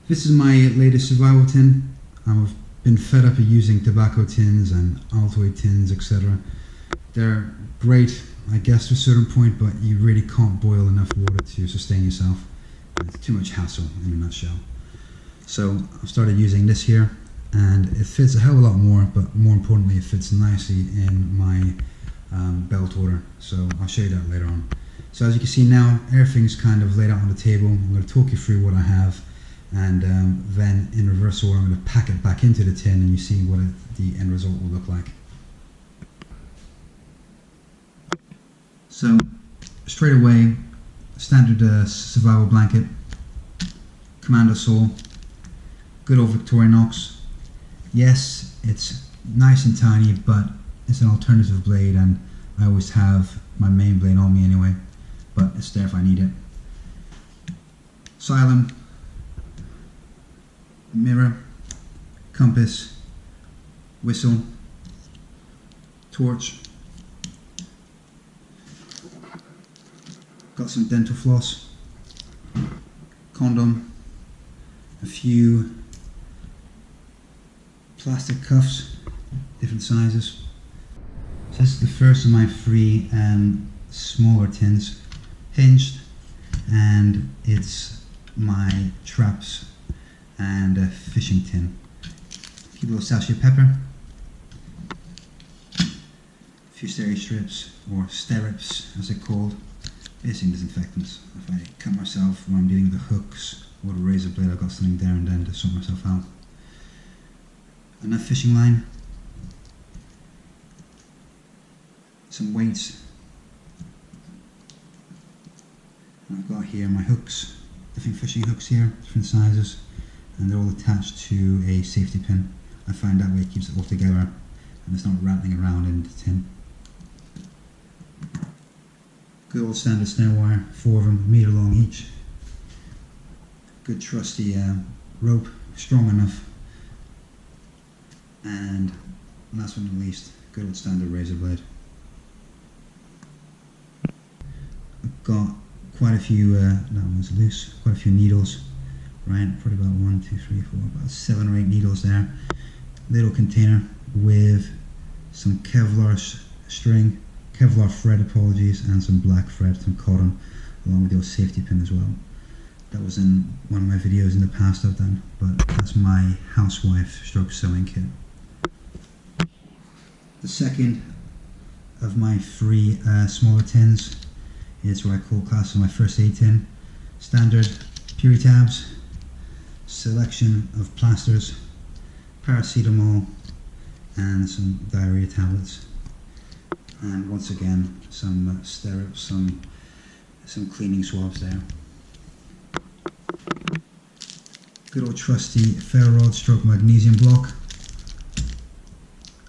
This is my latest survival tin. I've been fed up of using tobacco tins and Altoid tins, etc. They're great, I guess, to a certain point, but you really can't boil enough water to sustain yourself. It's too much hassle in a nutshell. So I've started using this here, and it fits a hell of a lot more, but more importantly it fits nicely in my belt order. So I'll show you that later on. So as you can see now, everything's kind of laid out on the table. I'm going to talk you through what I have, and then in reverse order I'm going to pack it back into the tin and you see what the end result will look like. So straight away, standard survival blanket, Commando sole, good old Victorinox. Yes, it's nice and tiny, but it's an alternative blade and I always have my main blade on me anyway, but it's there if I need it. Asylum, mirror, compass, whistle, torch. Got some dental floss, condom, a few plastic cuffs, different sizes. So this is the first of my 3 smaller tins, hinged, and it's my traps and a fishing tin. Keep a little sachet of pepper, a few steri strips, or stirrups as they're called, basically disinfectants. If I cut myself when I'm dealing with the hooks or the razor blade, I've got something there and then to sort myself out. Enough fishing line, some weights, and I've got here my hooks, different fishing hooks here, different sizes, and they're all attached to a safety pin. I find that way it keeps it all together and it's not rattling around in the tin. Good old standard snare wire, 4 of them, a metre long each. Good trusty rope, strong enough. And last but not least, good old standard razor blade. I've got quite a few, that one's loose, quite a few needles, right? Probably about 1, 2, 3, 4, about 7 or 8 needles there. Little container with some Kevlar string, Kevlar thread, apologies, and some black thread, some cotton, along with your safety pin as well. That was in one of my videos in the past I've done, but that's my housewife stroke sewing kit. The second of my 3 smaller tins is what I call class of my first aid tin. Standard Puri tabs, selection of plasters, paracetamol, and some diarrhea tablets. And once again, some stirrups, some cleaning swabs there. Good old trusty ferro rod stroke magnesium block,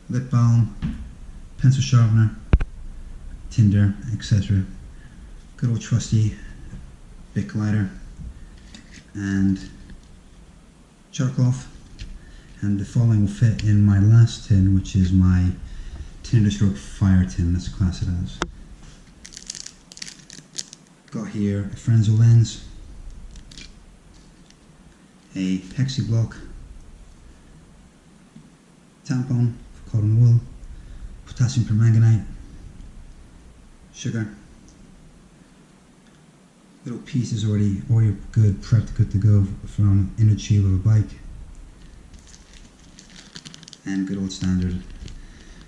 lip balm, pencil sharpener, tinder, etc. Good old trusty Bic lighter and charcoal. And the following will fit in my last tin, which is my tinder stroke fire tin, that's classed it as. Got here a Frenzel lens, a hexi block, tampon for cotton wool, potassium permanganate, sugar. Little pieces already good, prepped, good to go from inner tube of a bike. And good old standard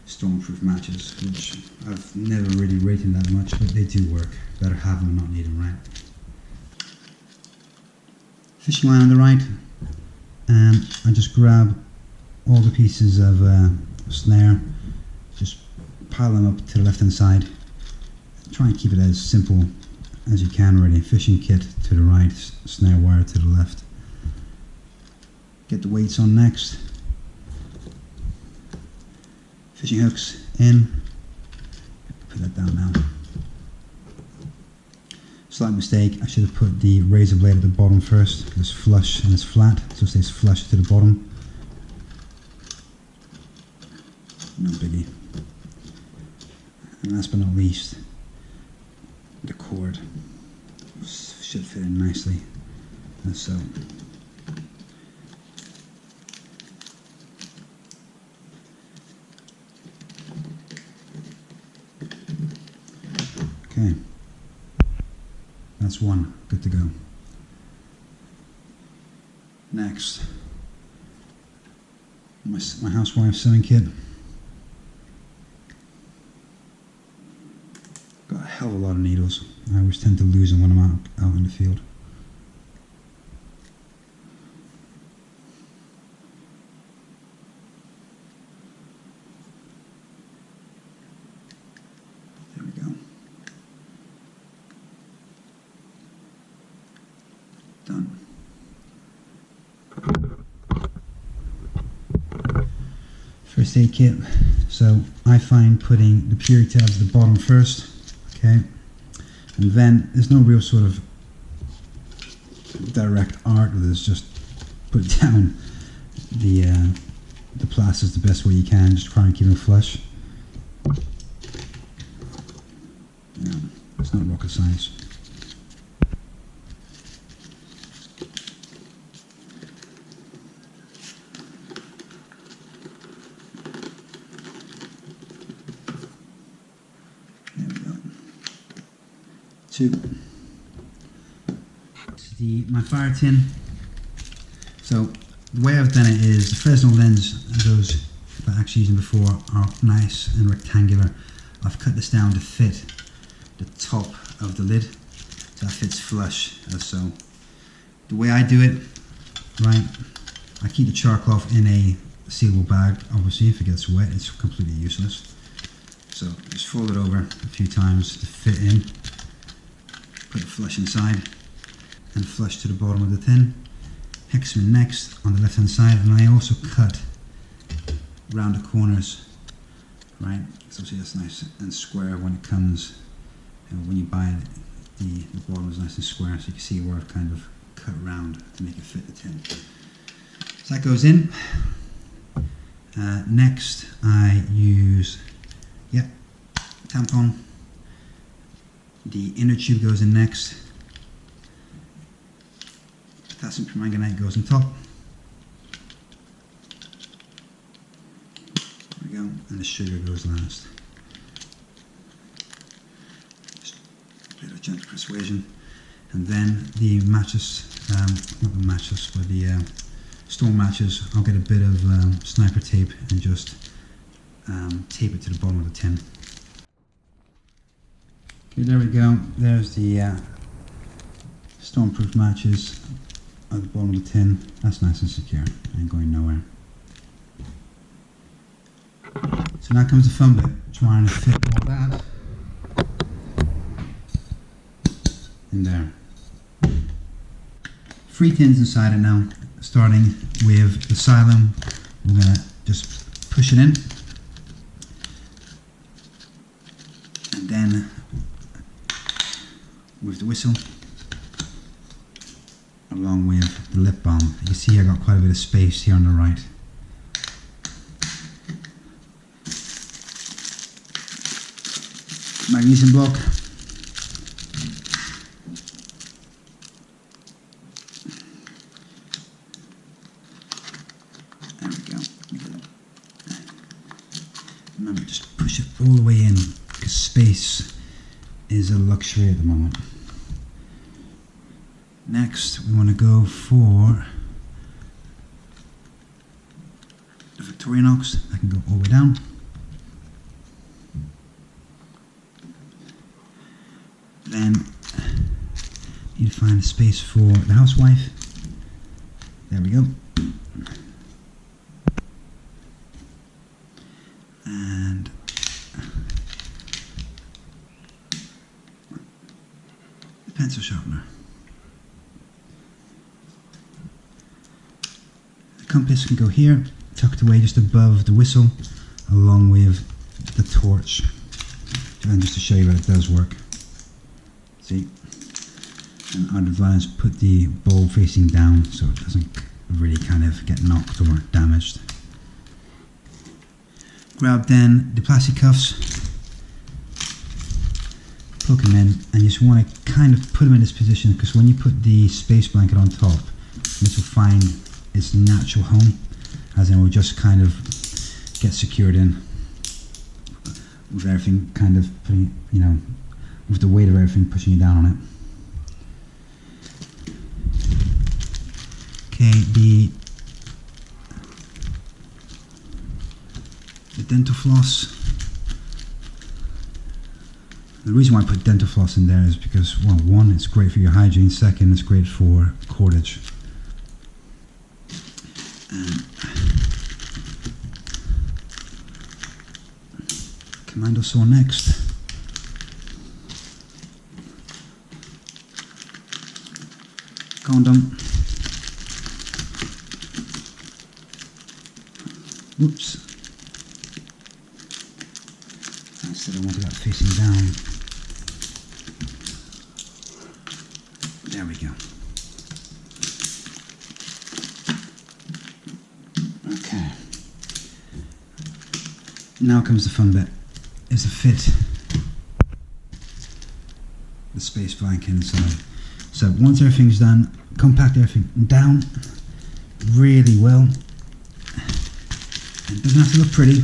stormproof matches, which I've never really rated that much, but they do work. Better have them than not need them, right? Fishing line on the right, and I just grab all the pieces of snare, just pile them up to the left hand side. Try and keep it as simple as you can really. Fishing kit to the right, snare wire to the left. Get the weights on next. Fishing hooks in. Put that down now. Slight mistake, I should have put the razor blade at the bottom first. It's flush and it's flat, so it stays flush to the bottom. No biggie. And last but not least, the cord should fit in nicely, as so. Okay, that's one, good to go. Next, my housewife's sewing kit. Got a hell of a lot of needles. I always tend to lose them when I'm out in the field. There we go. Done. First aid kit. So I find putting the purity tabs at the bottom first. Okay, and then there's no real sort of direct art with this, just put down the plasters the best way you can, just try and keep them flush. Yeah, it's not rocket science. Two. My fire tin. So the way I've done it is the Fresnel lens, those that I actually used before, are nice and rectangular. I've cut this down to fit the top of the lid, so that fits flush as so. The way I do it, right, I keep the char cloth in a sealable bag. Obviously if it gets wet it's completely useless. So just fold it over a few times to fit in. Put the flush inside and flush to the bottom of the tin. Hexagon next on the left hand side, and I also cut round the corners, right? So see that's nice and square when it comes, and when you buy it, the bottom is nice and square, so you can see where I've kind of cut round to make it fit the tin. So that goes in. Next I use, tampon. The inner tube goes in next. Potassium permanganate goes on top. There we go. And the sugar goes last. Just a bit of gentle persuasion. And then the matches, not the matches, but the storm matches, I'll get a bit of sniper tape and just tape it to the bottom of the tin. Okay, there we go. There's the stormproof matches at the bottom of the tin. That's nice and secure. Ain't going nowhere. So now comes the fun bit, trying to fit all that in there. 3 tins inside it now, starting with the Xylem. We're going to just push it in, and then with the whistle, along with the lip balm. You see I got quite a bit of space here on the right. Magnesium block. There we go. Remember, just push it all the way in, because space is a luxury at the moment. Next, we want to go for the Victorinox. I can go all the way down. Then, need to find a space for the housewife. There we go. And the pencil sharpener. Compass can go here, tucked away just above the whistle, along with the torch. And just to show you that it does work. See? And I'd advise put the bowl facing down so it doesn't really kind of get knocked or damaged. Grab then the plastic cuffs, poke them in, and you just want to kind of put them in this position, because when you put the space blanket on top, this will find its natural home, as in it will just kind of get secured in with everything kind of putting, with the weight of everything pushing you down on it. Okay, the dental floss. The reason why I put dental floss in there is because, well, one, it's great for your hygiene. Second, it's great for cordage. Commando saw next. Condom. Oops. I said I wanted that facing down. There we go. Okay. Now comes the fun bit. Is to fit the space blanket inside. So once everything's done, compact everything down really well. It doesn't have to look pretty,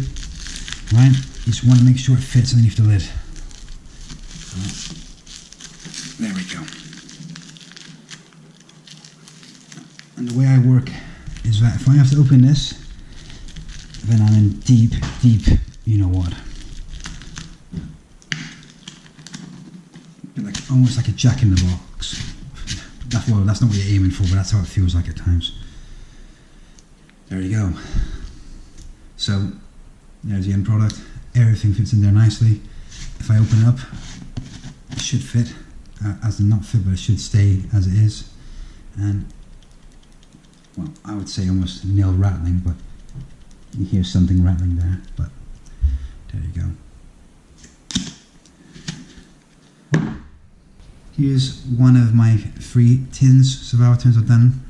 right? You just want to make sure it fits underneath the lid. There we go. And the way I work is that if I have to open this, then I'm in deep, you know what. Like, almost like a jack in the box. Well, that's not what you're aiming for, but that's how it feels like at times. There you go. So, there's the end product. Everything fits in there nicely. If I open it up, it should fit. As in not fit, but it should stay as it is. And, well, I would say almost nil rattling, but you hear something rattling there. But, there you go. Here's one of my 3 tins, survival tins I've done.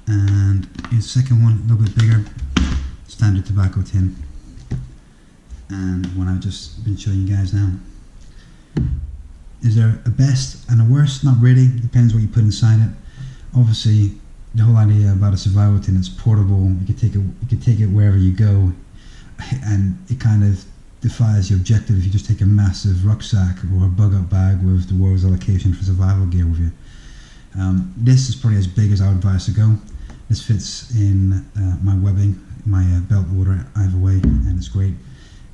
And here's the second one, a little bit bigger, standard tobacco tin. And one I've just been showing you guys now. Is there a best and a worst? Not really, depends what you put inside it. Obviously, the whole idea about a survival tin, it's portable, you can take it wherever you go, and it kind of defies the objective if you just take a massive rucksack or a bug-out bag with the world's allocation for survival gear with you. This is probably as big as I would advise to go. This fits in my webbing, my belt water either way, and it's great.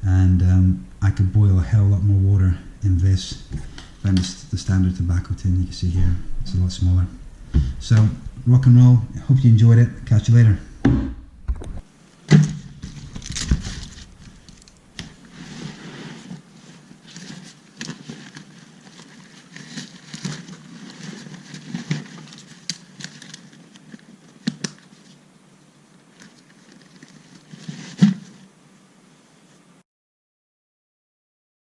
And I could boil a hell of a lot more water in this than the standard tobacco tin you can see here. It's a lot smaller. So, rock and roll. Hope you enjoyed it. Catch you later.